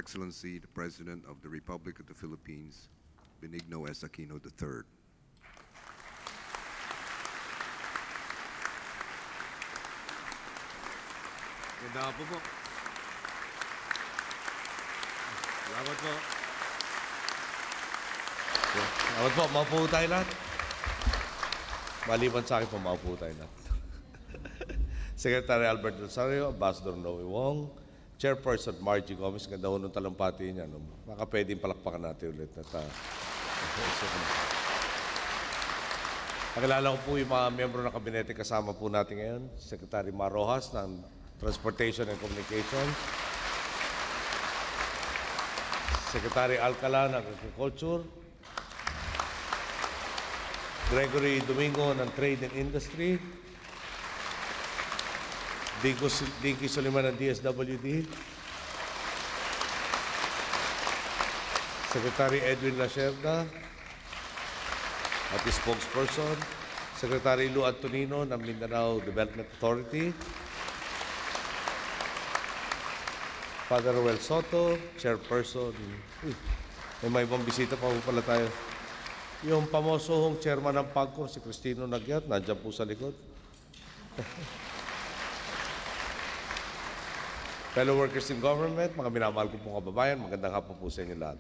Excellency, the President of the Republic of the Philippines, Benigno S. Aquino III. Ganda po po. Salamat po. Salamat po. Maupo tayo lahat. Maliban sa akin po, maupo tayo lahat. Secretary Albert Rosario, Ambassador Noe Wong, Chairperson Margie Gomez, ganda ho nung talumpati niya. No? Baka pwedeng palakpakan natin ulit. Nakilala ko po yung mga miyembro ng kabinete kasama po natin ngayon. Secretary Mar Rojas ng Transportation and Communication. Secretary Alcala ng Agriculture. Gregory Domingo ng Trade and Industry. Dinky Soliman ng DSWD. Secretary Edwin Lacerda at his spokesperson. Secretary Lou Antonino ng Mindanao Development Authority. Father Roel Soto, Chairperson. May ibang bisita pa po pala tayo. Yung pamosohong chairman ng PAGCOR, si Cristino Nagyat, nandiyan po sa likod. Fellow workers in government, mga minamahal ko pong kababayan, magandang hapon po sa inyo lahat.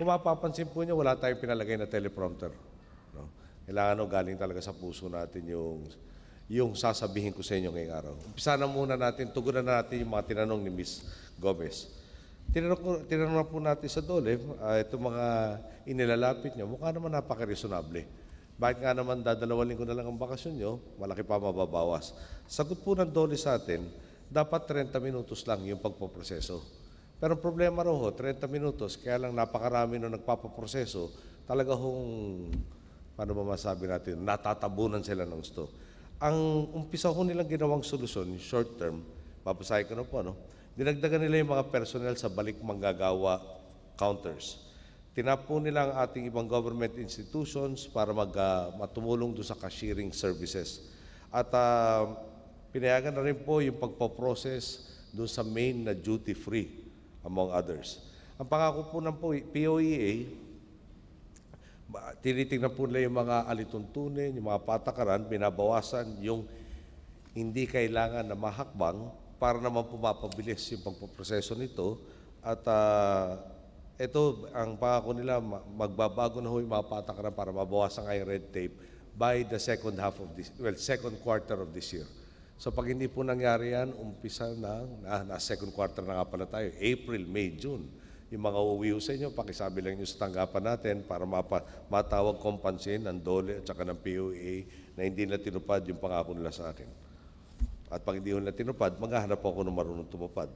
Kung mapapansin po niyo, wala tayong pinalagay na teleprompter. No? Kailangan galing talaga sa puso natin yung sasabihin ko sa inyo ngayong araw. Umpisa na muna natin, tugunan na natin yung mga tinanong ni Ms. Gomez. Tinanong na po natin sa DOLE, itong mga inilalapit nyo, mukha naman napaka-reasonable. Bakit nga naman dadalawang linggo na lang ang bakasyon nyo, malaki pa mababawas. Sagot po ng DOLE sa atin, dapat 30 minutos lang yung pagpoproseso. Pero ang problema raw 30 minutos, kaya lang napakarami nung nagpapaproseso, talaga paano ba masabi natin, natatabunan sila ng gusto. Ang umpisa ko nilang ginawang solusyon, short term, papasahin ko na po, dinagdagan nila yung mga personnel sa balik manggagawa counters. Tinapo nila ang ating ibang government institutions para matumulong doon sa cashiering services. At pinayagan na rin po yung pagpaprocess doon sa main na duty-free, among others. Ang pangako po ng POEA, tinitingnan po nila yung mga alituntunin, yung mga patakaran, binabawasan yung hindi kailangan na mahakbang para naman pumapabilis yung pagpoproseso nito. At ito, ang pangako nila, magbabago na yung mga patakaran para mabawasan nga yung red tape by the second quarter of this year. So pag hindi po nangyari yan, umpisa na second quarter na nga pala tayo, April, May, June. Yung mga uuwi sa inyo, pakisabi lang nyo sa tanggapan natin para matawag kompansin ng DOLE at saka ng POA na hindi na tinupad yung pangako nila sa akin. At pag hindi nila tinupad, maghahanap ako ng marunong tumupad.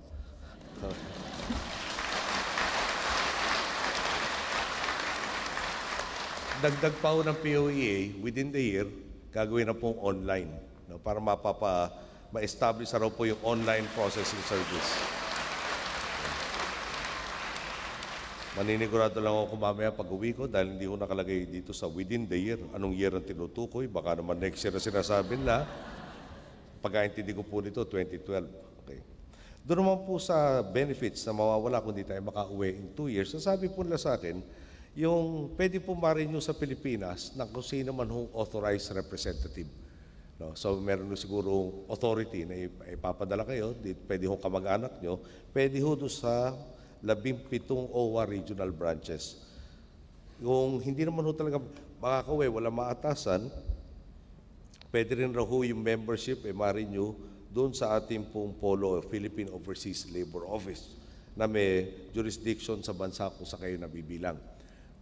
Dagdag pa ho ng POEA, within the year, gagawin na pong online para ma-establish na raw po yung online processing service. Maninigurado lang ako mamaya pag-uwi ko dahil hindi ko nakalagay dito sa within the year. Anong year ang tinutukoy? Baka naman next year na sinasabi na. Pagkaintindi ko po nito, 2012. Okay. Doon naman po sa benefits na mawawala kung di tayo makauwi in 2 years, sabi po nila sa akin, yung pwede po ma-renew sa Pilipinas na kung sino man hong authorized representative. No? So meron siguro authority na ipapadala kayo, pwede hong kamag-anak nyo, pwede ho doon sa 17 OWA regional branches. Yung hindi naman ho talaga makakauwi, wala maatasan, pwede rin raw ho yung membership, ma-renew doon sa ating pong POLO, Philippine Overseas Labor Office, na may jurisdiction sa bansa kung sa kayo nabibilang.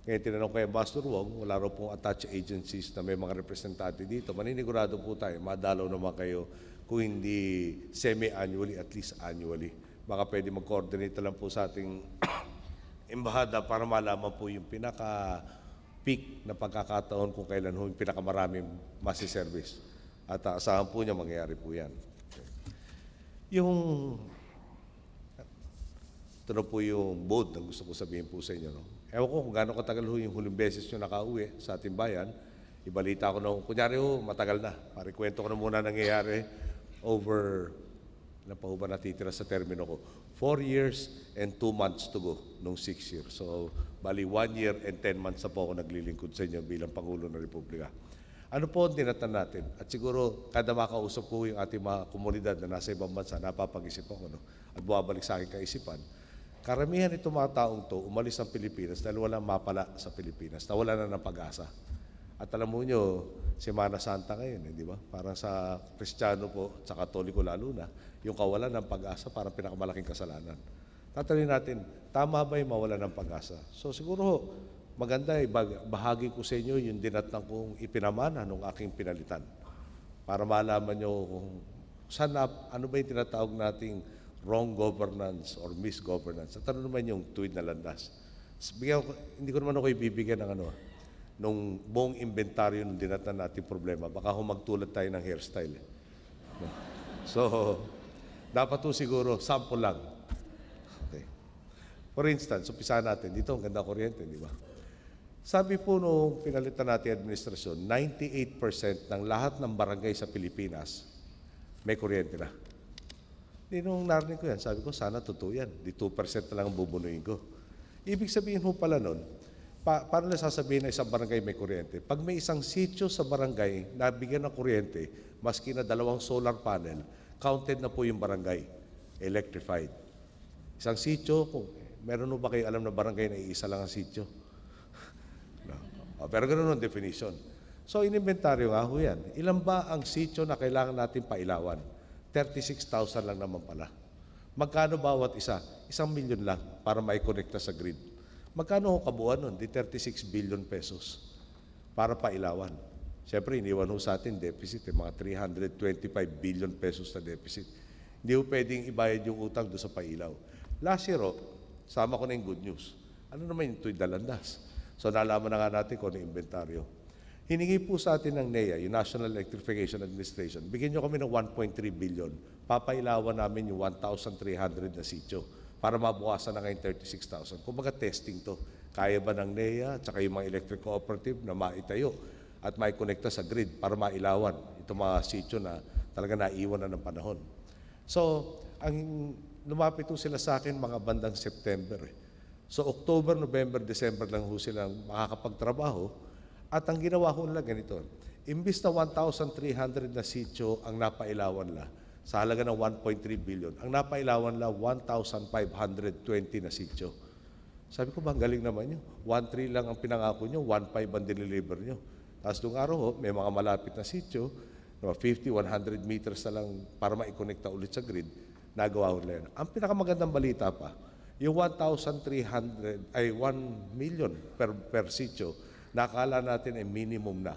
Kaya tinanong kay Ambassador Wong, wala raw pong attached agencies na may mga representante dito. Maninigurado po tayo, madalaw naman kayo kung hindi semi-annually, at least annually. Baka pwede mag-coordinate lang po sa ating embahada para malaman po yung pinaka-peak na pagkakataon kung kailan yung pinakamaraming masiservice. At asahan po niya mangyayari po yan. Okay. Ito na po yung bold na gusto ko sabihin po sa inyo. Ewan ko kung gaano katagal yung huling beses nyo nakauwi sa ating bayan. Ibalita ko na, kunyari matagal na. Parikwento ko na muna nangyayari over, na pa ba natitira sa termino ko, 4 years and 2 months to go nung 6 years. So, bali 1 year and 10 months na po ako naglilingkod sa inyo bilang Pangulo ng Republika. Ano po ang tinatan natin? At siguro, kada makausap ko yung ating mga komunidad na nasa ibang bansa, napapag-isip ako, no? At bumabalik sa aking kaisipan, karamihan itong mga taong to umalis ng Pilipinas dahil walang mapala sa Pilipinas, na wala na ng pag-asa. At alam mo nyo, Semana Santa ngayon, di ba? Parang sa Kristiyano po, sa Katoliko lalo na, yung kawalan ng pag-asa parang pinakamalaking kasalanan. Tatanungin natin, tama ba yung mawala ng pag-asa? So siguro, maganda bahagi ko sa inyo yung dinatang kong ipinamana nung aking pinalitan. Para malaman nyo kung saan ano ba yung tinatawag nating wrong governance or misgovernance. At ano naman yung tuwid na landas. Hindi ko naman ako ibibigyan ng nung buong inventaryo ng dinatnan natin problema. Baka magtulad tayo ng hairstyle. So, dapat po siguro, sample lang. Okay. For instance, umpisahan natin. Dito, ang ganda kuryente, di ba? Sabi po nung pinalitan natin administrasyon, 98% ng lahat ng barangay sa Pilipinas may kuryente na. Di nung narinig ko yan, sabi ko, sana totoo yan. Di 2% na lang ang bubunuin ko. Ibig sabihin ho pala nun, paano na sasabihin na isang barangay may kuryente? Pag may isang sitio sa barangay na bigyan ng kuryente, maski na 2 solar panel, counted na po yung barangay, electrified. Isang sitio, meron ba kayo alam na barangay na iisa lang ang sitio? No. Pero ganoon ang definition. So, inimbentaryo nga ho yan. Ilan ba ang sitio na kailangan natin pailawan? 36,000 lang naman pala. Magkano bawat isa? 1 milyon lang para maikonekta sa grid. Magkano ho kabuuan nun? Di 36 billion pesos para pailawan. Siyempre, iniwan ho sa atin deficit, mga 325 billion pesos na deficit. Hindi ho pwedeng ibayad yung utang doon sa pailaw. Last year, sama ko na yung good news. Ano naman yung tuwid na landas? So, nalaman na nga natin kung ano yung inventaryo. Hiningi po sa atin ng NEA, yung National Electrification Administration, bigyan nyo kami ng 1.3 billion. Papailawan namin yung 1,300 na sitio para mabukasan na ngayon 36,000. Kumbaga testing to. Kaya ba ng NEA at saka yung mga electric cooperative na maitayo at maikonekta sa grid para mailawan itong mga sitio na talaga naiwan na ng panahon. So, ang lumapit sila sa akin mga bandang September. So, October, November, December lang ho silang makakapagtrabaho. At ang ginawa ko nila ganito, imbis na 1,300 na sitio ang napailawan la, sa halaga ng 1.3 billion, ang napailawan la 1,520 na sitio. Sabi ko, bang galing naman nyo. 1.3 lang ang pinangako nyo, 1.5 ang diniliver nyo. Tapos doong araw, may mga malapit na sitio, 50, 100 meters na lang para maikonekta ulit sa grid, nagawa ko nila yan. Ang pinakamagandang balita pa, yung 1,300, ay 1 million per sitio, nakala natin ay minimum na.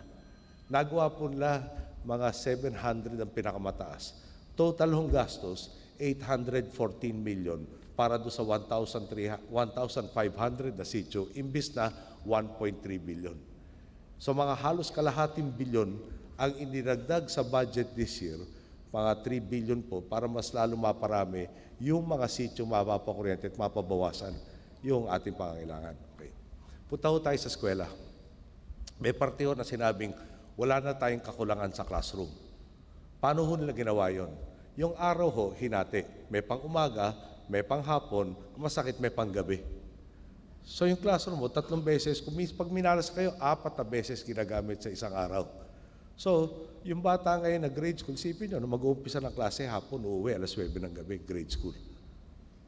Nagawa po nila mga 700 ang pinakamataas. Total hong gastos, 814 million para do sa 1,500 na sitio, imbis na 1.3 billion. So mga halos kalahating bilyon ang iniragdag sa budget this year, mga 3 billion po, para mas lalo maparami yung mga sitio mapapakuryente at mapabawasan yung ating pangangailangan. Okay. Punta ho tayo sa eskwela. May parte ho na sinabing, wala na tayong kakulangan sa classroom. Paano ho nila ginawa yun? Yung araw ho, hinati. May pang umaga, may pang hapon, masakit may pang gabi. So yung classroom mo, 3 beses, pag minalas kayo, 4 na beses ginagamit sa isang araw. So, yung bata ngayon na grade school, sipin nyo, mag-uumpisa ng klase hapon, uuwi, alas 9 ng gabi, grade school.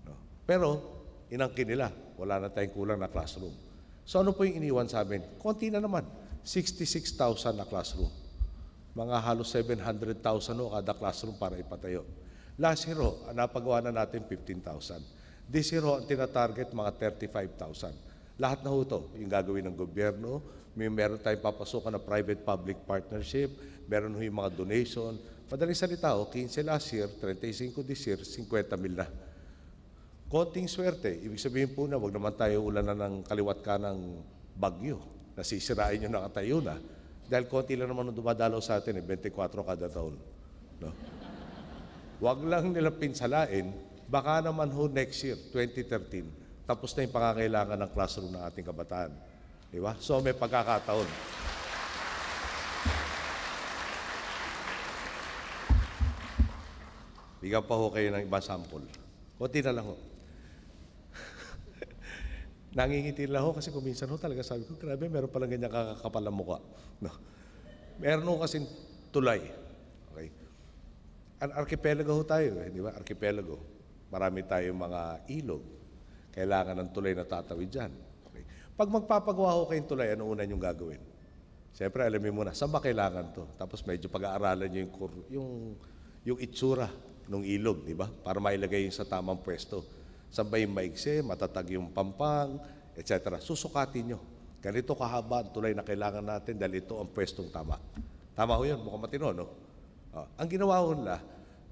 No? Pero, inangkin nila, wala na tayong kulang na classroom. So ano po yung iniwan sa amin? Konti na naman, 66,000 na classroom. Mga halos 700,000 o kada classroom para ipatayo. Last year ho, napagawa na natin 15,000. This year ho, ang tinatarget mga 35,000. Lahat na ho ito, yung gagawin ng gobyerno, meron tayong papasukan na private-public partnership, meron ho yung mga donation. Madaling salita ho, 15 last year, 35 this year, 50 mil na. Konting swerte, ibig sabihin po na wag naman tayo ulanan ng kaliwat ka ng bagyo, nasisirain yung nakatayo na. Dahil konti lang naman dumadalaw sa atin, 24 kada taon. No? Wag lang nila pinsalain, baka naman ho next year, 2013, tapos na yung pangangailangan ng classroom ng ating kabataan. Di ba? So may pagkakataon. Bigyan pa ho kayo ng ibang sample. Konti na lang ho. Nangingiti lang ho kasi kung minsan ho talaga sabi ko, grabe, meron palang ganyan kakakapal ang mukha. No. Meron ho kasing tulay. Okay? An archipelago ho tayo, di ba? Archipelago. Marami tayong mga ilog. Kailangan ng tulay na tatawid dyan. Okay? Pag magpapagawa ho kayong tulay, ano una niyong gagawin? Siyempre, alamin muna, saan ba kailangan to? Tapos medyo pag-aaralan niyo yung itsura ng ilog, di ba? Para mailagay yung sa tamang pwesto. Saan ba yung maigsi, matatag yung pampang, etc. Susukatin nyo. Ganito kahaba ang tulay na kailangan natin dahil ito ang pwestong tama. Tama ho yun, mukhang matino, no? Ang ginawa ho nila,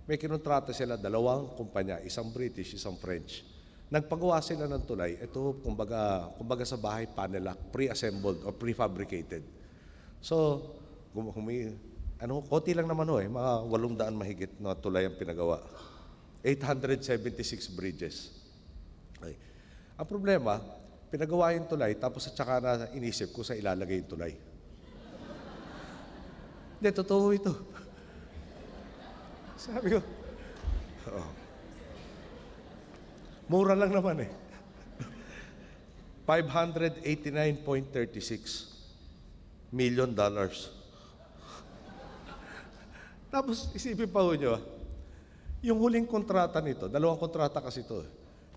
may kinontrata sila, 2 kumpanya, isang British, isang French. Nagpagawa sila ng tulay, ito, kumbaga sa bahay, panel lock, pre-assembled or prefabricated. So, konti lang naman ho mga 800 mahigit na tulay ang pinagawa. 876 bridges. Okay. Ang problema, pinagawa yung tulay, tapos at saka na inisip ko sa ilalagay yung tulay. Hindi, totoo ito. Sabi ko, mura lang naman eh. $589.36 million. Tapos, isipin pa ho nyo, yung huling kontrata nito, 2 kontrata kasi ito.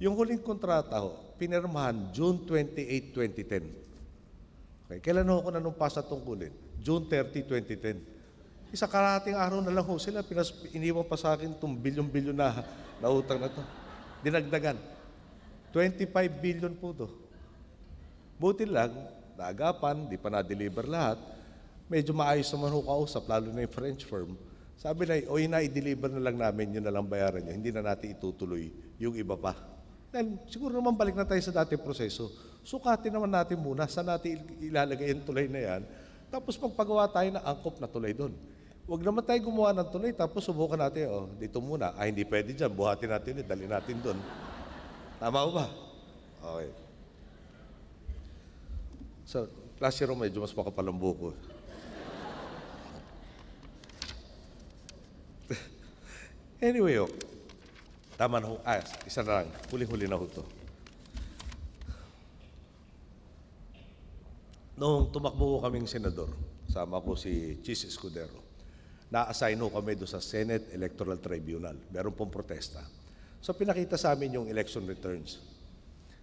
Yung huling kontrata ho, pinirmahan June 28, 2010. Okay, kailan ho ako nanumpas sa tungkulin? June 30, 2010. Isa karating araw na lang ho sila, iniwan pa sa akin itong bilyon-bilyon na utang na to. Dinagdagan. 25 billion po to. Buti lang, naagapan, di pa na-deliver lahat. Medyo maayos naman ho kausap, lalo na yung French firm. Sabi na, i-deliver na lang namin, yun na lang bayaran nyo. Hindi na natin itutuloy yung iba pa. Then, siguro naman balik na tayo sa dating proseso. Sukatin naman natin muna, saan natin ilalagay yung tulay na yan. Tapos magpagawa tayo ng angkop na tulay doon. Huwag naman tayo gumawa ng tulay, tapos subukan natin, dito muna. Hindi pwede dyan, buhatin natin yun, dali natin doon. Tama ho ba? Okay. So, last year medyo mas makapal ang buko. Anyway, tama na ho. Isa na lang. Huli-huli na ho to. Noong tumakbo ko kaming senador, sama ko si Chis Escudero, na-assign ho kami doon sa Senate Electoral Tribunal. Meron pong protesta. So, pinakita sa amin yung election returns.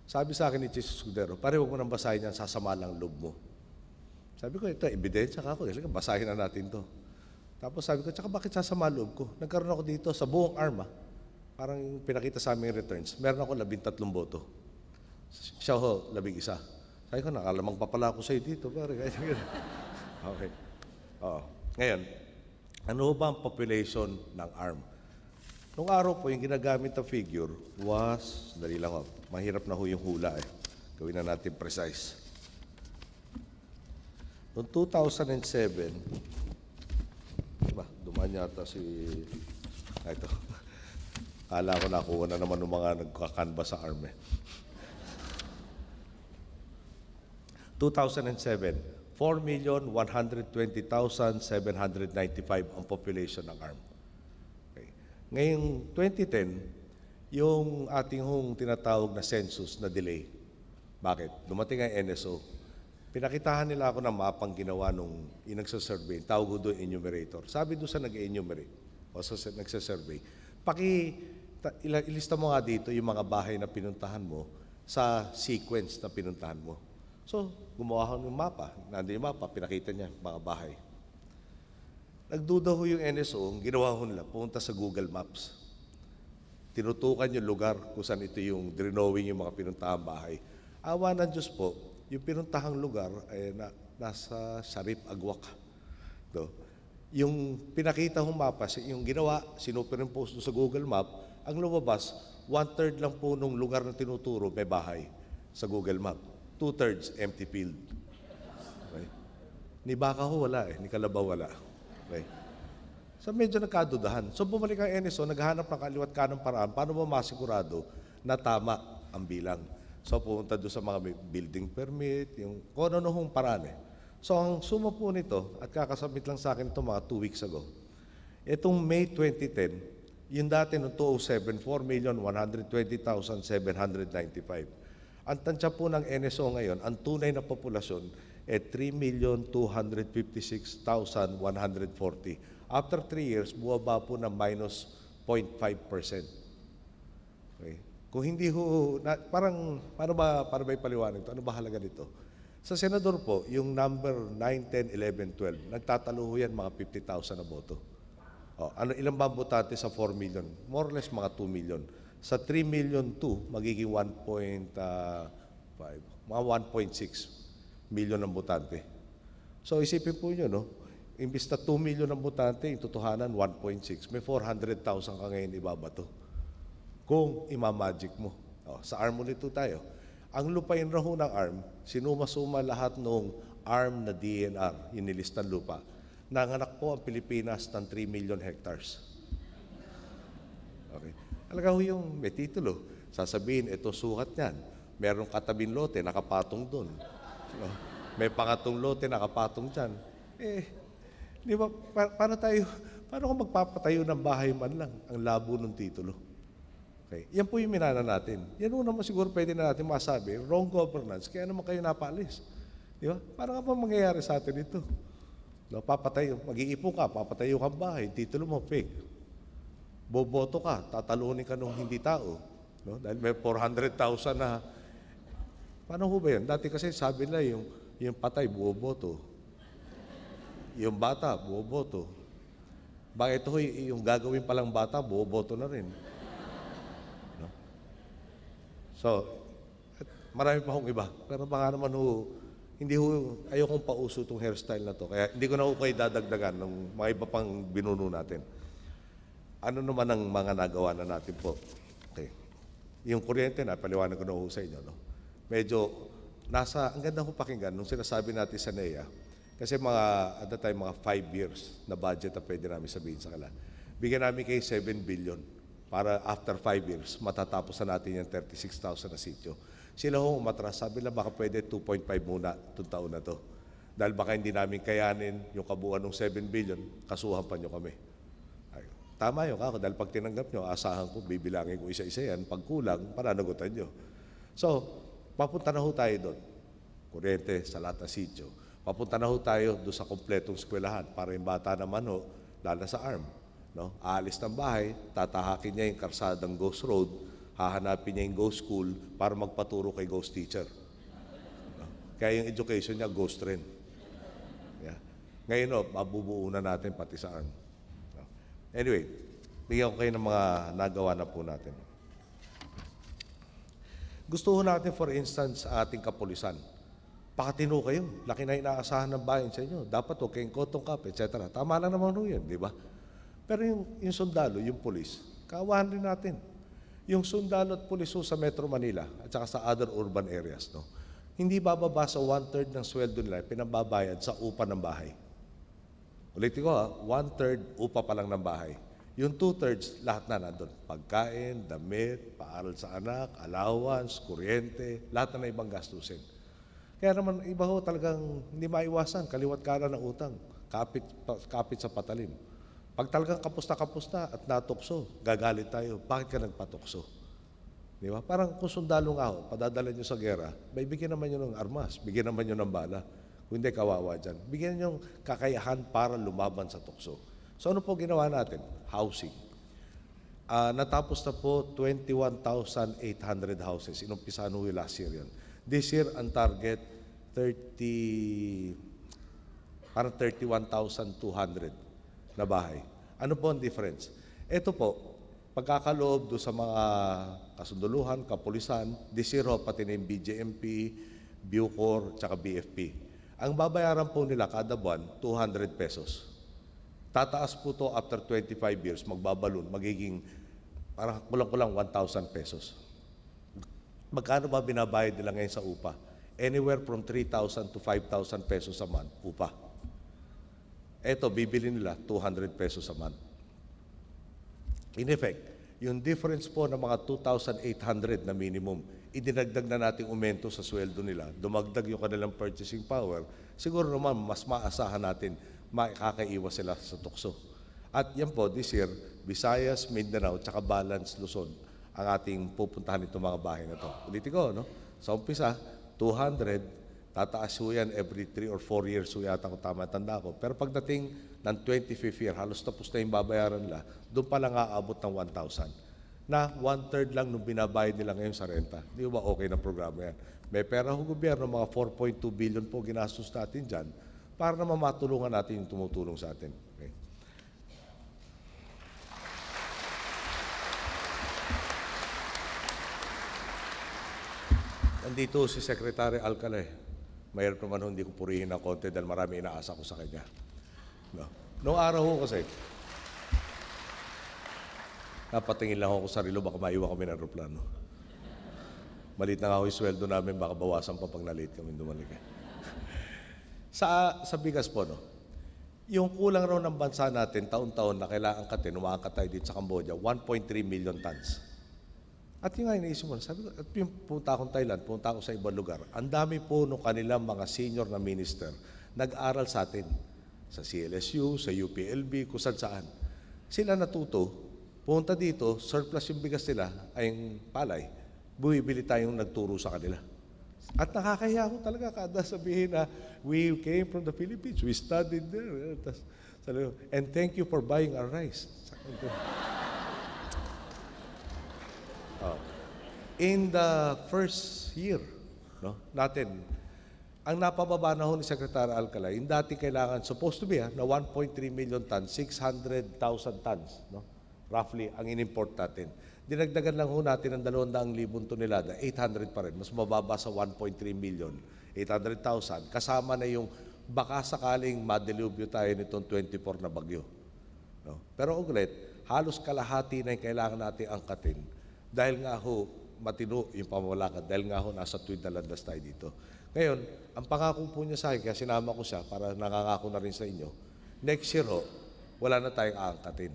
Sabi sa akin ni Chis Escudero, pare, huwag mo nang basahin yan, sasama lang loob mo. Sabi ko, ito, ebidensya ka ako. Basahin na natin to. Tapos sabi ko, tsaka bakit sasama loob ko? Nagkaroon ako dito sa buong ARMA. Parang pinakita sa aming returns. Meron ako 13 boto. Siya ho, 11. Sabi ko, nakalamang pa pala ako sa'yo dito. Okay. Ngayon, ano ba ang population ng ARM? Nung araw po, yung ginagamit na figure was, dali lang ho, mahirap na ho yung hula eh. Gawin na natin precise. Noong 2007, dumaan yata ito. Kala ko nakuha na naman ng mga nagkakanba sa ARM eh. 2007, 4,120,795 ang population ng ARM. Okay. Ngayong 2010, yung ating tinatawag na census na delay. Bakit? Dumating ang NSO. Pinakitahan nila ako ng mapang ginawa nung nagsasurvey. Tawag ko doon enumerator. Sabi doon sa nag-enumerate o sa nagsasurvey, ilista mo nga dito yung mga bahay na pinuntahan mo sa sequence na pinuntahan mo. So, gumawa ko ng mapa. Nandun yung mapa, pinakita niya mga bahay. Nagduda ho yung NSO, ginawa ko nila, pumunta sa Google Maps. Tinutukan yung lugar kung saan ito yung drenowing yung mga pinuntahang bahay. Awa ng Diyos po, yung pinuntahang lugar ay nasa Sharif Agwak. Yung pinakita kong mapa, yung ginawa, sinuperimpose sa Google Map, ang lumabas, 1/3 lang po nung lugar na tinuturo may bahay sa Google Map. 2/3 empty field. Okay? Ni Baka ho wala ni Kalabaw wala. Okay? So medyo nagkadudahan. So bumalik ang NSO, naghahanap ng kaliwat kanang paraan, paano ba masigurado na tama ang bilang. So, pumunta doon sa mga building permit, yung kung ano hong paraan eh. So, ang suma po nito, at kakasabit lang sa akin ito mga 2 weeks ago, itong May 2010, Yung dati noong 2007, 4,120,795. Ang tansya po ng NSO ngayon, ang tunay na populasyon ay 3,256,140. After 3 years, buwaba po ng minus 0.5%. Okay. Kung hindi ho, paano ba ipaliwanag ito? Ano ba halaga nito? Sa senador po, yung number 9, 10, 11, 12, nagtatalo ho yan mga 50,000 na boto. Ilang ba ang botante sa 4 million? More or less mga 2 million. Sa 3 million 2, magiging 1.5, mga 1.6 million ang botante. So isipin po nyo, no? Imbis na 2 million ang botante, yung totohanan 1.6. May 400,000 ka ngayon ibabato. Kung imamagic mo. Sa ARM ulit tayo. Ang lupain raw ng ARM, sinuma-suma lahat ng ARM na DNR, yung nilistang lupa. Nanganak po ang Pilipinas ng 3 million hectares. Okay. Alaga ho yung may titulo. Sasabihin, ito sukat niyan. Merong katabing lote, nakapatong doon. May pangatong lote, nakapatong dyan. Di ba, paano kung magpapatayo ng bahay man lang ang labo ng titulo? Okay. Yan po yung minana natin. Yan po naman siguro pwede na natin masabi, wrong governance, kaya naman kayo napaalis. Di ba? Paano nga pa mangyayari sa atin ito? No, papatayo, mag-iipon ka, papatayo kang bahay, titulo mo, fake. Boboto ka, tatalunin ka nung hindi tao. No? Dahil may 400,000 na. Paano ho ba yan? Dati kasi sabi nila yung patay, buoboto. Yung bata, buoboto. Bakit ito yung gagawin palang bata, buoboto na rin. No? So, marami pa hong iba. Pero baka naman hindi ayokong pauso itong hairstyle na to. Kaya hindi ko na kayo dadagdagan ng mga iba pang binuno natin. Ano naman ang mga nagawa na natin po? Okay. Yung kuryente na, paliwanag ko na sa inyo. No? Medyo, ang ganda ko pakinggan nung sinasabi natin sa NEA, kasi at that time, mga 5 years na budget na pwede namin sabihin sa kanila. Bigyan namin kayo 7 billion para after 5 years, matatapos na natin yung 36,000 na sityo. Sila ho umatras, sabi lang baka pwede 2.5 muna itong taon na to. Dahil baka hindi namin kayanin yung kabuuan ng 7 billion, kasuhan pa nyo kami. Ay, tama yun ako, dahil pag tinanggap nyo, asahan ko, bibilangin ko isa-isa yan, pag kulang, pananagutan nyo. So, papunta na ho tayo doon. Kuryente sa lahat ng sityo. Papunta na ho tayo doon sa kompletong eskwelahan para yung bata naman ho, lalo sa ARM. No? Aalis ng bahay, tatahakin niya yung karsadang Ghost Road, hahanapin niya yung ghost school para magpaturo kay ghost teacher. No? Kaya yung education niya, ghost rin. Yeah. Ngayon, mabubuo na natin pati sa ARM. No? Anyway, bigyan ko kayo ng mga nagawa na po natin. Gusto ho natin, for instance, sa ating kapulisan. Pakatino kayo. Laki na inaasahan ng bayan sa inyo. Dapat o kayong kotong kap, etc. Tama lang naman ho yan, di ba? Pero yung sundalo, yung pulis, kawahan rin natin. Yung sundalo at pulis sa Metro Manila at saka sa other urban areas, no? Hindi bababa sa 1/3 ng sweldo nila pinababayad sa upa ng bahay. Ulitin ko 1/3 upa pa lang ng bahay. Yung 2/3 lahat na nandun. Pagkain, damit, paaral sa anak, allowance, kuryente, lahat na ibang gastusin. Kaya naman iba ho talagang hindi maiwasan, kaliwat kanan ng utang, kapit sa patalim. Pag talagang kapos na at natukso, gagalit tayo. Bakit ka nagpatukso? Di ba? Parang kung sundalo nga ho, padadala nyo sa gera, may bigyan naman nyo ng armas, bigyan naman nyo ng bala. Kung hindi, kawawa dyan. Bigyan nyo ng kakayahan para lumaban sa tukso. So ano po ginawa natin? Housing. Natapos na po 21,800 houses. Inumpisahan ho yung last year yun. This year, ang target, parang 31,200 na bahay. Ano po ang difference? Ito po, pagkakaloob do sa mga kasunduluhan, kapulisan, this year ho, pati na yung BJMP, Bucor, tsaka BFP. Ang babayaran po nila kada buwan, 200 pesos. Tataas po to after 25 years, magbabalon, magiging parang kulang-kulang 1,000 pesos. Magkano ba binabayad nila ngayon sa upa? Anywhere from 3,000 to 5,000 pesos a month, upa. Eto, bibili nila 200 pesos a month. In effect, yung difference po ng mga 2,800 na minimum, idinagdag na nating aumento sa sweldo nila, dumagdag yung kanilang purchasing power, siguro naman mas maasahan natin makakaiwas sila sa tukso. At yan po, this year, Visayas, Mindanao, tsaka Balance, Luzon ang ating pupuntahan itong mga bahay na to. Ulitin ko, no? Sa umpisa, 200, tataas ho yan every 3 or 4 years ho yata kung tama tanda ko. Pero pagdating ng 25th year, halos tapos na yung babayaran nila, doon pa lang aabot ng 1,000. Na 1/3 lang nung binabayad nila ngayon sa renta. Di ba okay na programa yan? May pera ho gobyerno, mga 4.2 billion po ginastos natin dyan para naman matulungan natin yung tumutulong sa atin. Okay. Nandito si Secretary Alcala. Mayroon naman ho, hindi ko purihin ng konti dahil marami inaasa ko sa kanya. No. Noong araw ho kasi, napatingin lang ako sa relo, baka maiwan kami ng aeroplano. Malit na nga ho yung sweldo namin, baka bawasan pa pag na-late kami dumalik. Sa bigas po, no? Yung kulang raw ng bansa natin, taon-taon na kailangan katin, umakakat tayo dito sa Cambodia, 1.3 million tons. At yung nga iniisip mo, sabi ko, at yung punta akong Thailand, punta ako sa ibang lugar, ang dami po nung kanilang mga senior na minister, nag-aral sa atin, sa CLSU, sa UPLB, kung saan. Sila natuto, punta dito, surplus yung bigas nila, ay yung palay, bumibili tayong nagturo sa kanila. At nakakahiya ko talaga kada sabihin na we came from the Philippines, we studied there. And thank you for buying our rice. In the first year, no, natin, ang napababa na ho ni Secretary Alcala, yung dati kailangan, supposed to be, na 1.3 million tons, 600,000 tons, no, roughly, ang in-import natin. Dinagdagan lang ho natin ng 200,000 tonelada, 800 pa rin, mas mababa sa 1.3 million, 800,000, kasama na yung baka sakaling madelubyo tayo nitong 24 na bagyo. No? Pero ulit, halos kalahati na yung kailangan natin angkatin dahil nga ho, matino yung pamamalakad, dahil nga ho, nasa tuwid na landas tayo dito. Ngayon, ang pangako po niya sa akin, kaya sinama ko siya para nakangako na rin sa inyo, next year ho, wala na tayong aangkatin.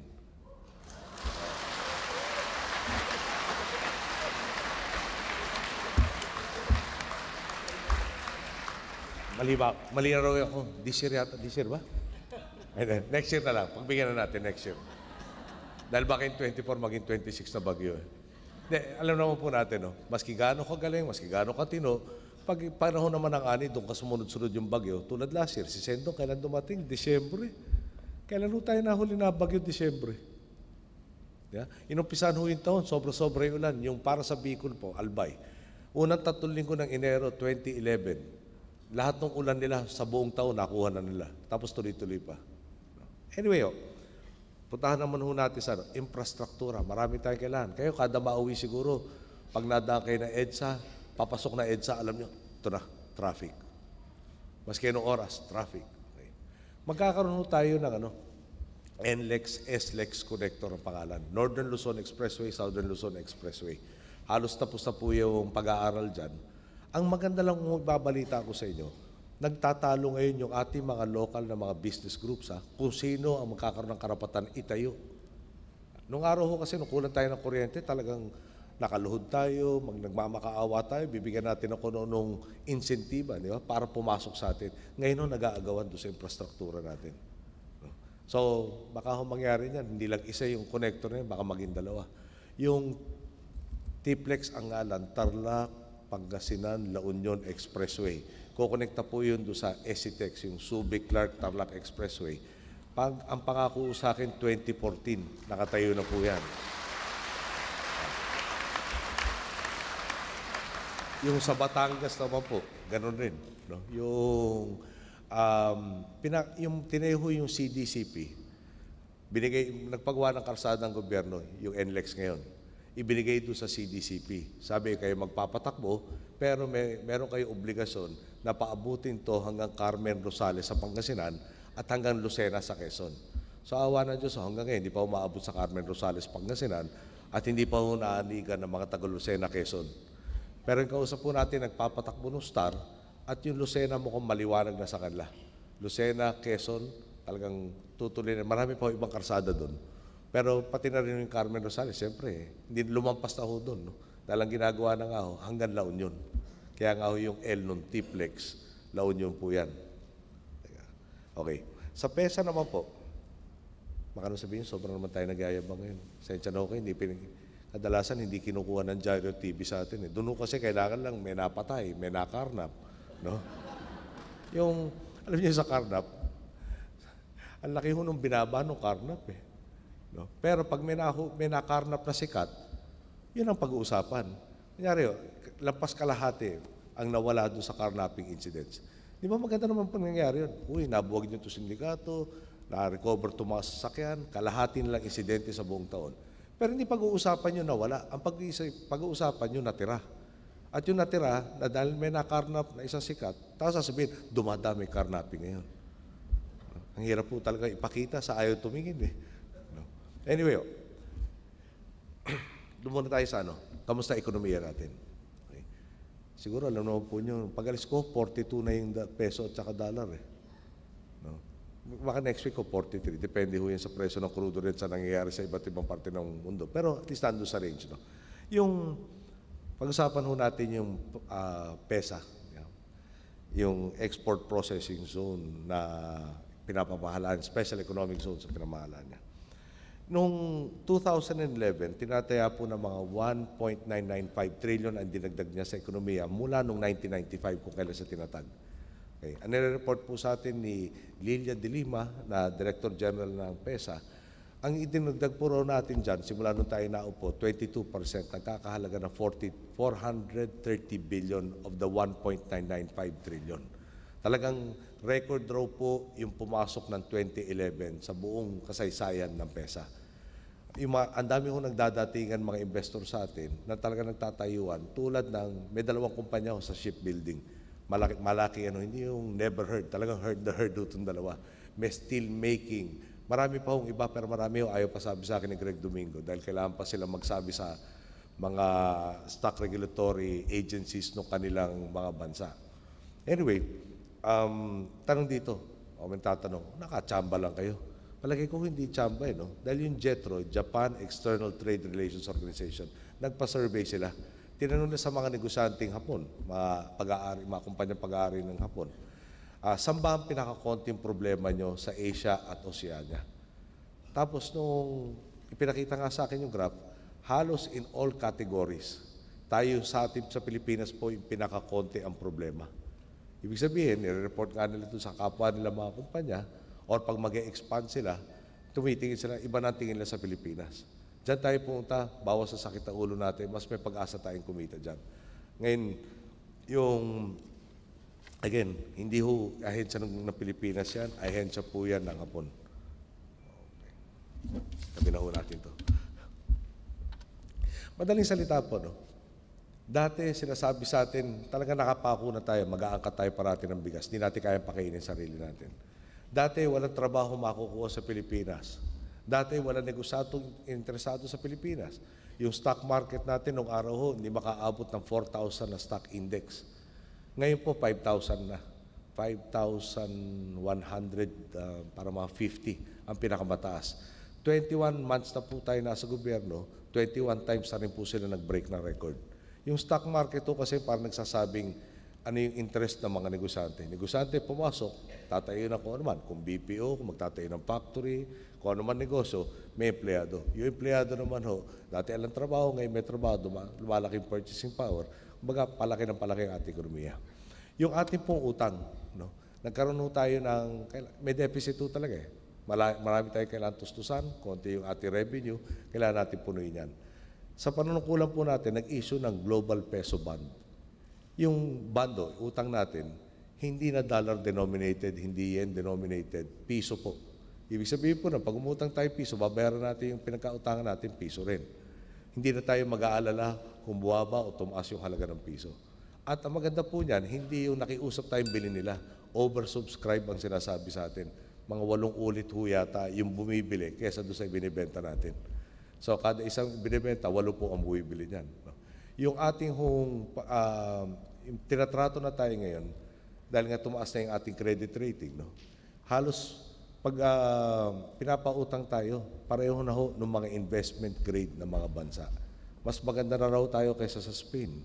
Mali na raw ako. This year yata. This year ba? Next year na lang. Pagbigyan na natin next year. Dahil baka in 24, maging 26 na bagyo. Alam naman po natin, no? Maski gaano kagaling, maski gaano katino, pag panahon naman ng ani, doon kasunod-sunod yung bagyo. Tulad last year, si Sendong, kailan dumating? Disyembre. Kailan ho tayo nahuli na bagyo? Disyembre. Yeah? Inumpisahan ho yung taon, sobra-sobra yung ulan. Yung para sa Bicol po, Albay. Unang 3 linggo ng Enero 2011, lahat ng ulan nila sa buong taon, nakuha na nila. Tapos tuloy-tuloy pa. Anyway, puntahan naman ho natin sa infrastruktura. Marami tayong kailangan. Kayo, kada mauwi siguro, pag nadaan kayo ng EDSA, papasok na EDSA, alam nyo, ito na, traffic. Maski anong oras, traffic. Okay. Magkakaroon ho tayo ng NLEX, SLEX connector ang pangalan. Northern Luzon Expressway, Southern Luzon Expressway. Halos tapos na po yung pag-aaral dyan. Ang maganda lang kung ibabalita ko sa inyo, nagtatalo ngayon yung ating mga local na mga business groups kung sino ang magkakaroon ng karapatan itayo. Nung araw ho kasi, nung kulang tayo ng kuryente, talagang nakaluhod tayo, nagmamakaawa tayo, bibigyan natin ng nung insentiba, di ba? Para pumasok sa atin. Ngayon nag-aagawan doon sa infrastruktura natin. So, baka ho mangyari niyan, hindi lang isa yung connector na yun, baka maging dalawa. Yung TPLEX ang ngalan, Tarlac, Pangasinan, La Union Expressway. Kukonekta po yun doon sa SCTEX, yung Subic-Clark-Tarlac Expressway. Ang pangako sa akin, 2014, nakatayo na po yan. Yung sa Batangas naman po, ganun rin. No? Yung tineho yung CDCP, nagpagawa ng kalsada ng gobyerno, yung NLEX ngayon. Ibinigay doon sa CDCP. Sabi kayo magpapatakbo, pero meron kayo obligasyon na paabutin to hanggang Carmen Rosales sa Pangasinan at hanggang Lucena sa Quezon. So awa ng Diyos, hanggang ngayon, hindi pa umaabot sa Carmen Rosales, Pangasinan at hindi pa naanigan ng mga taga-Lucena, Quezon. Pero yung kausap po natin, nagpapatakbo ng STAR at yung Lucena mukhang maliwanag na sa kanila. Lucena, Quezon, talagang tutuloy na. Marami pa ibang karsada doon. Pero pati na rin yung Carmen Rosales, siyempre, hindi lumampas na ho doon. No? Dahil ang ginagawa na nga ho, hanggang La Union. Kaya nga ho yung L nun, TPLEX, La Union po yan. Okay. Sa PESA naman po, baka naman sabihin, sobrang naman tayo nagyayabang ngayon. Sensya na ako, kadalasan hindi kinukuha ng Gyro TV sa atin. Doon kasi kailangan lang may napatay, may nakarnap. No? Yung, alam niyo sa karnap, ang laki ho nung binaba nung karnap eh. No? Pero pag may nakarnap na sikat, yun ang pag-uusapan. Kunyari, lampas kalahati ang nawala doon sa carnapping incidents. Di ba maganda naman pang nangyari yun? Uy, nabuwag niyo ito sindikato, na-recover ito mga sasakyan, kalahati nilang insidente sa buong taon. Pero hindi pag-uusapan yun nawala. Ang pag-uusapan yun natira. At yung natira, na dahil may nakarnap na isang sikat, tapos sasabihin, dumadami carnapping ngayon. Ang hirap po talaga ipakita sa ayaw tumingin eh. Anyway, doon muna tayo sa kamusta ekonomiya natin. Okay. Siguro alam naman po nyo, pag-alis ko, 42 na yung peso at saka dollar eh. No? Baka next week ko 43. Depende ho yan sa presyo ng crudo rin sa nangyayari sa iba't ibang parte ng mundo. Pero at least nandun sa range. No? Yung pag-usapan ho natin yung PESA, yung export processing zone na pinapamahalaan, special economic zone sa pinamahalaan niya. Noong 2011, tinataya po ng mga 1.995 trillion ang dinagdag niya sa ekonomiya mula noong 1995 kung kailan siya tinatag. Okay. Ang nire-report po sa atin ni Lilia de Lima, na Director General ng PESA, ang idinagdag po raw natin dyan, simula nung tayo naupo, 22%, nagkakahalaga ng 430 billion of the 1.995 trillion. Talagang record raw po yung pumasok ng 2011 sa buong kasaysayan ng PESA. Ang dami ho nagdadatingan mga investor sa atin na talaga nagtatayuan tulad ng may dalawang kumpanya ho sa shipbuilding. Malaki hindi yung never heard, talagang heard the herd itong dalawa. May steel making. Marami pa hong iba pero marami ho ayaw pa sabi sa akin ni Greg Domingo dahil kailangan pa sila magsabi sa mga stock regulatory agencies ng kanilang mga bansa. Anyway, tanong dito, may tatanong, nakachamba lang kayo? Palagi ko hindi chamba no? Dahil yung JETRO, Japan External Trade Relations Organization, nagpa-survey sila. Tinanong na sa mga negosyanteng Hapon, mga kumpanyang pag-aari ng Hapon, saan ba ang pinakakonting problema nyo sa Asia at Oceania? Tapos nung ipinakita nga sa akin yung graph, halos in all categories, tayo sa atin sa Pilipinas po yung pinakakonti ang problema. Ibig sabihin, nire-report nga nila ito sa kapwa nila mga kumpanya, or pag mag-e-expand sila, tumitingin sila, iba na tingin nila sa Pilipinas. Diyan tayo pumunta, bawas sa sakit ng ulo natin, mas may pag-asa tayong kumita dyan. Ngayon, again, hindi ho ahensya ng Pilipinas yan, ahensya po yan ng Hapon. Okay. Sabi na ho natin to. Madaling salita po, no? Dati sinasabi sa atin, talaga nakapako na tayo, mag-aangkat tayo parati ng bigas. Hindi natin kayang pakainin sarili natin. Dati walang trabaho makukuha sa Pilipinas. Dati walang negosyantong interesado sa Pilipinas. Yung stock market natin nung araw ho, hindi makaabot ng 4,000 na stock index. Ngayon po, 5,000 na. 5,100 para mga 50 ang pinakamataas. 21 months na po tayo nasa gobyerno, 21 times na rin po sila nag-break ng record. Yung stock market to kasi parang nagsasabing ano yung interest ng mga negosyante. Negosyante pumasok, tatayo na kung ano man, kung BPO, kung magtatayo ng factory, kung ano man negosyo, may empleyado. Yung empleyado naman ho, dati alang trabaho, ngayon may trabaho, lumalaking purchasing power, kumbaga palaki ng palaki ang ating ekonomiya. Yung ating pong utang, no? Nagkaroon ho tayo ng, may deficit ho talaga eh. Marami tayong kailangan tustusan, konti yung ating revenue, kailangan natin punuin yan. Sa panunungkulan po natin, nag-issue ng Global Peso Bond. Yung bando, utang natin, hindi na dollar denominated, hindi yen denominated, piso po. Ibig sabihin po na pag umutang tayo piso, babayaran natin yung pinagkautangan natin, piso rin. Hindi na tayo mag-aalala kung buwaba o tumaas yung halaga ng piso. At ang maganda po niyan, hindi yung nakiusap tayong bilhin nila, oversubscribe ang sinasabi sa atin. Mga 8 ulit ho yata yung bumibili kesa doon sa ibinibenta natin. So, kada isang binibenta, 8 po ang bumibili niyan. Yung ating tinatrato na tayo ngayon, dahil nga tumaas na yung ating credit rating, no? Halos pag pinapautang tayo, pareho na ho ng mga investment grade na mga bansa. Mas maganda na raw tayo kaysa sa Spain.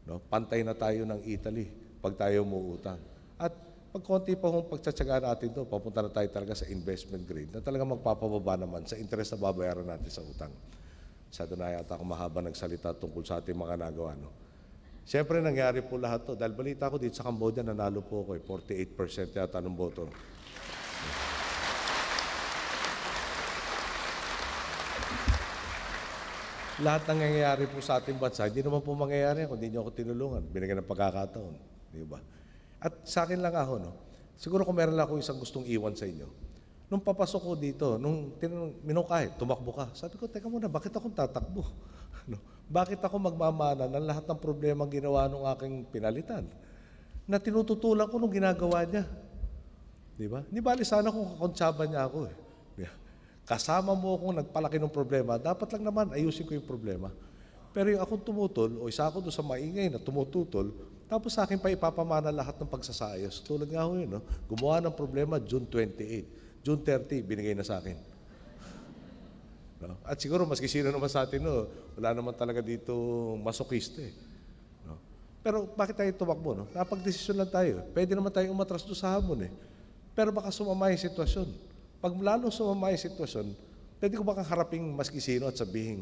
No? Pantay na tayo ng Italy pag tayo umuutang. At pag konti pa hong pagtsatsagaan natin to, papunta na tayo talaga sa investment grade na talaga magpapababa naman sa interest na babayaran natin sa utang. Masyado na yata ako mahaba nagsalita tungkol sa ating mga nagawa. No? Siyempre, nangyari po lahat to. Dahil balita ko dito sa Cambodia, nanalo po ako 48% yata ng boto. Lahat ng nangyayari po sa ating bansa, hindi naman po mangyayari kung hindi nyo ako tinulungan. Binigyan ng pagkakataon. Di ba? At sa akin lang ako, no? Siguro kung meron lang ako isang gustong iwan sa inyo. Nung papasok ko dito, nung minukay, tumakbo ka. Sabi ko, teka muna, bakit akong tatakbo? No? Bakit ako magmamana ng lahat ng problema ginawa nung aking pinalitan? Na tinututulan ko nung ginagawa niya. Di ba? Di bali sana kung kakontsaba niya ako eh. Kasama mo akong nagpalaki ng problema, dapat lang naman ayusin ko yung problema. Pero yung akong tumutol, o isa ako doon sa maingay na tumututol, tapos sa akin pa ipapamana lahat ng pagsasayos. Tulad nga ho yun, no? Gumawa ng problema June 28. June 30, binigay na sa akin. No? At siguro, maski sino naman sa atin, no? Wala naman talaga dito masokista eh. No? Pero bakit tayo tumakbo? No? Napag-desisyon lang tayo. Pwede naman tayo umatras doon sa hamon eh. Pero baka sumama yung sitwasyon. Pag lalong sumama yung sitwasyon, pwede ko baka haraping maski sino at sabihin,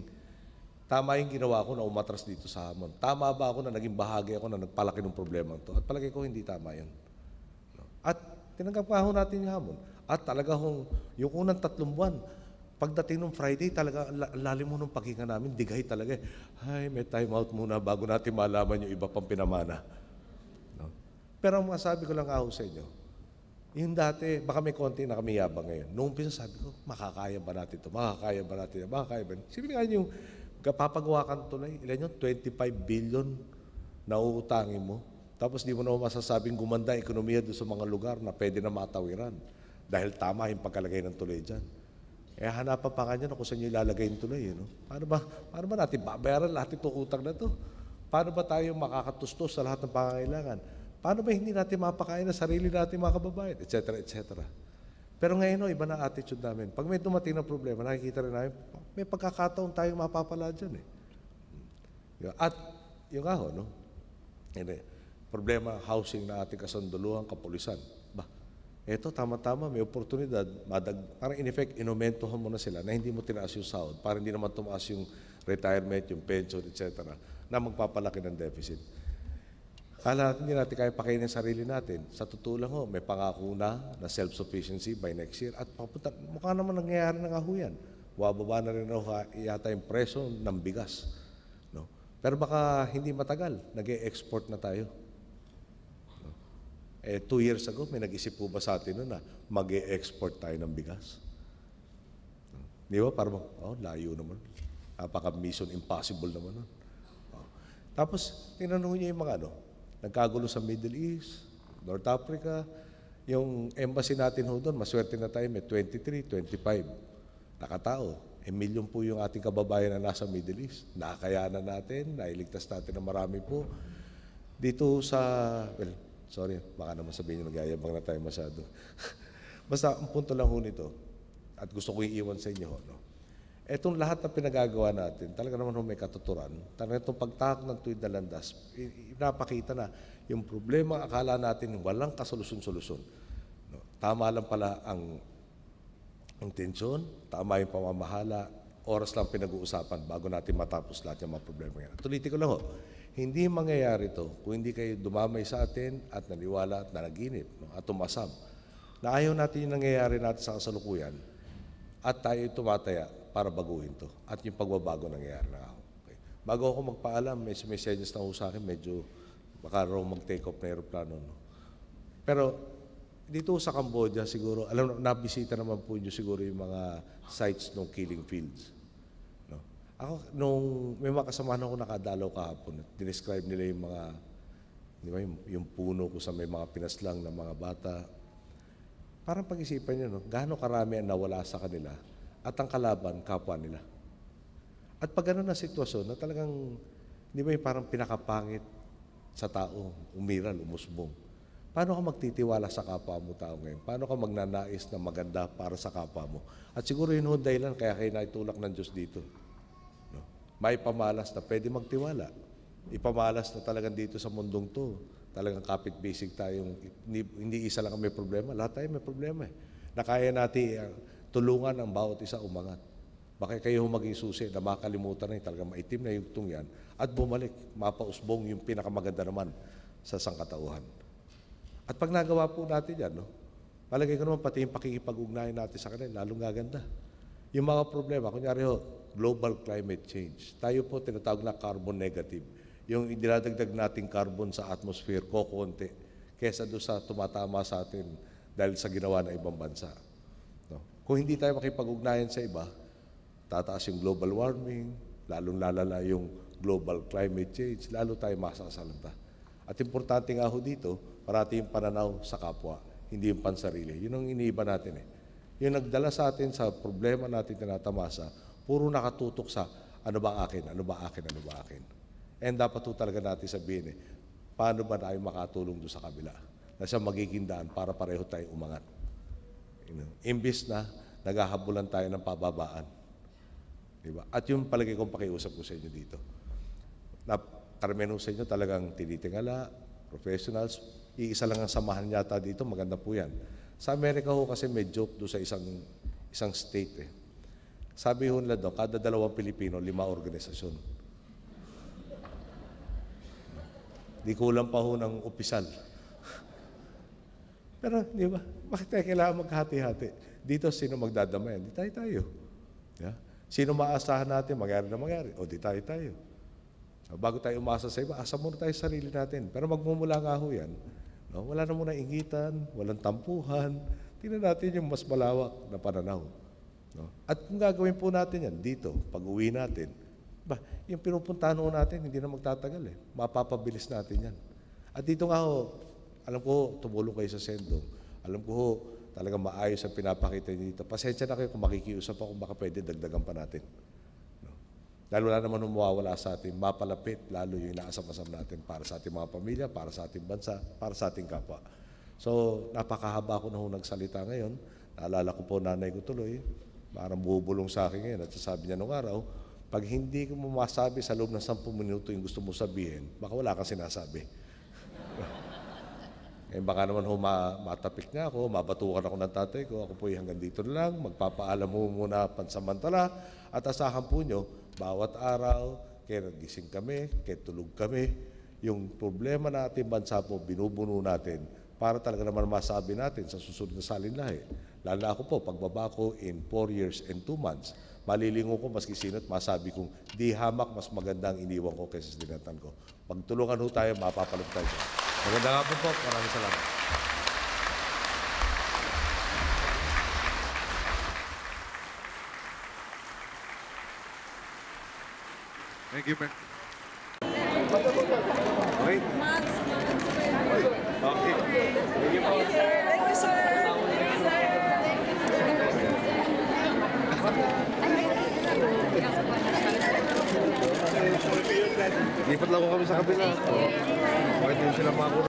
tama yung ginawa ko na umatras dito sa hamon. Tama ba ako na naging bahagi ako na nagpalaki ng problema ito? At palagi ko hindi tama yun. No? At tinanggap ka ho natin yung hamon. At talaga yung unang 3 buwan, pagdating ng Friday, talaga lalim mo ng paghinga namin, digay talaga. Ay, may time out muna bago natin malaman yung iba pang pinamana. No? Pero ang masabi ko lang ho sa inyo, yung dati, baka may konti na kami yabang ngayon. Noong umpisa sabi ko, makakaya ba natin ito? Makakaya ba natin ito? Makakaya ba? Sipin nga yung papagawa kang tulay, ilan yun? 25 billion na uutangin mo. Tapos di mo na masasabing gumanda ang ekonomiya doon sa mga lugar na pwede na matawiran. Dahil tama yung pagkalagay ng tulay dyan. Eh hanapan pa kanya na kung saan nyo ilalagay yung tulay. No? Paano ba natin babayaran lahat itong utang na ito? Paano ba tayo makakatustos sa lahat ng pangangailangan? Paano ba hindi natin mapakain na sarili natin mga kababayan, etc., etc. Pero ngayon, iba na attitude namin. Pag may dumating na problema, nakikita rin namin, may pagkakataon tayong mapapala dyan eh. At yung aho, no? Problema, housing na ating kasanduluhan, kapulisan. Eto, tama-tama, may oportunidad, parang in effect, inomentohan mo na sila na hindi mo tinaas yung sahod, para hindi naman tumaas yung retirement, yung pension, etc., na magpapalaki ng deficit. Kala natin hindi natin kaya pakainin ang sarili natin. Sa totoo lang ho, may pangako na self-sufficiency by next year. At mukha naman nangyayari na nga ho yan. Wababa na rin ho yata yung presyo ng bigas. No? Pero baka hindi matagal, nag-e-export na tayo. No? 2 years ago, may nag-isip po ba sa atin na mag-e-export tayo ng bigas? No? Di ba? Parang, layo naman. Napaka-mission impossible naman. Tapos, tinanong niya yung mga nagkagulo sa Middle East, North Africa, yung embassy natin ho doon, maswerte na tayo, may 23, 25 nakatao. Milyon po yung ating kababayan na nasa Middle East. Nakakayanan natin, nailigtas natin ng marami po. Dito sa, sorry, baka naman sabihin nyo, nagyayabang na tayo masyado. Basta, ang punto lang ho nito, at gusto ko iiwan sa inyo, etong lahat na pinagagawa natin, talaga naman may katuturan. Talaga itong pagtahak ng tuwid na landas, pinapakita na yung problema, akala natin walang kasolusyon-solusyon. No? Tama lang pala ang intensyon, tama yung pamamahala, oras lang pinag-uusapan bago natin matapos lahat yung mga problema yan. Tulitin ko lang hindi mangyayari ito kung hindi kayo dumamay sa atin at naniwala at nanaginip at tumasam. Na ayaw natin yung nangyayari natin sa kasalukuyan at tayo tumataya para baguhin to. At yung pagbabago nangyayari na ako. Okay. Bago ako magpaalam, may sumisenyas na ako sa akin, medyo baka raw mag-take off na aeroplano. No? Pero dito sa Cambodia, siguro, alam na, nabisita naman po nyo siguro yung mga sites ng killing fields. No? Ako, nung may mga kasamahan ako nakadalaw kahapon, dinescribe nila yung mga, di ba, yung puno ko sa may mga pinaslang na mga bata. Parang pag-isipan nyo, no? Gaano karami ang nawala sa kanila at ang kalaban, kapwa nila. At pag gano'n na sitwasyon na talagang, di ba yung parang pinakapangit sa tao, umiral, umusbong. Paano ka magtitiwala sa kapwa mo tao ngayon? Paano ka magnanais na maganda para sa kapwa mo? At siguro yun ang dahilan kaya kayo naitulak ng Diyos dito. No? May pamalas na pwede magtiwala. Ipamalas na talagang dito sa mundong to. talagang kapit basic tayong hindi isa lang ang may problema, lahat tayo may problema eh. Na kaya natin tulungan ang bawat isa umangat. Baka kayo maging susi na makalimutan na talagang maitim na yung yan at bumalik, mapausbong yung pinakamaganda naman sa sangkatauhan. At pag nagawa po natin yan, no, palagay ko naman pati yung pakikipag-ugnayan natin sa kanila, lalong gaganda. Yung mga problema, kunyari global climate change. Tayo po tinatawag na carbon negative. Yung dinadagdag nating carbon sa atmosphere, kokonti, kesa doon sa tumatama sa atin dahil sa ginawa ng ibang bansa. No? Kung hindi tayo makipag-ugnayan sa iba, tataas yung global warming, lalong lalala yung global climate change, lalo tayo masasalanta. At importante nga ho dito, parati yung pananaw sa kapwa, hindi yung pansarili. Yun ang iniiba natin eh. Yung nagdala sa atin sa problema natin tinatamasa, puro nakatutok sa ano ba akin, ano ba akin, ano ba akin. And dapat po talaga natin sabihin paano ba tayo makatulong doon sa kabila na siya magiging daan para pareho tayo umangat. Imbis na naghahabulan tayo ng pababaan. Diba? At yung palagi kong pakiusap ko sa inyo dito. Na karamihan sa inyo talagang tinitingala, professionals, iisa lang ang samahan yata dito, maganda po yan. Sa Amerika ho kasi may joke doon sa isang state eh. Sabi ho nila doon, kada 2 Pilipino, 5 organisasyon. Di kulang pa ho ng opisyal. Pero, di ba? Bakit tayo kailangan maghati-hati? Dito, sino magdadamayan? Di tayo. Yeah? Sino maasahan natin? Mangyari na mangyari. O, di tayo. Bago tayo umasa sa iba, asa muna tayo sa sarili natin. Pero magmumula nga ho yan. No? Wala na muna ingitan, walang tampuhan. Tingnan natin yung mas malawak na pananaw. No? At kung gagawin po natin yan, dito, pag-uwi natin, yung pinupuntahan ho natin, hindi na magtatagal eh. Mapapabilis natin yan. At dito nga ho, alam ko tumulong kayo sa Sendong. Alam ko talagang maayos ang pinapakita niyo dito. Pasensya na kayo kung makikiusap ako, baka pwede dagdagan pa natin. No? Dahil wala naman mawawala sa atin, mapalapit lalo yung inaasam-asam natin para sa ating mga pamilya, para sa ating bansa, para sa ating kapwa. So, napakahaba ko na nagsalita ngayon. Naalala ko po nanay ko tuloy, parang bubulong sa akin ngayon at sasabi niya nung araw, pag hindi ko masabi sa loob ng 10 minuto yung gusto mo sabihin, baka wala kang sinasabi. Baka naman matapik niya ako, mabatukan ako ng tatay ko, ako po hanggang dito na lang, magpapaalam mo muna pansamantala, at asahan po nyo, bawat araw, kaya gising kami, kaya tulog kami, yung problema na ating bansa po, binubuno natin, para talaga naman masabi natin sa susunod na salinlahi. Lalo na ako po, pagbaba ko in 4 years and 2 months, malilingo ko maski sino at masabi kong di hamak, mas maganda ang iniwan ko kaysa sa dinatan ko. Pagtulungan ho tayo, mapapalag tayo. Maganda nga po. Maraming salamat. Thank you, Mayor. Okay. Okay. Thank you po. Thank you, sir. Lipat lang ko kami sa kabila. Bakit yun sila mga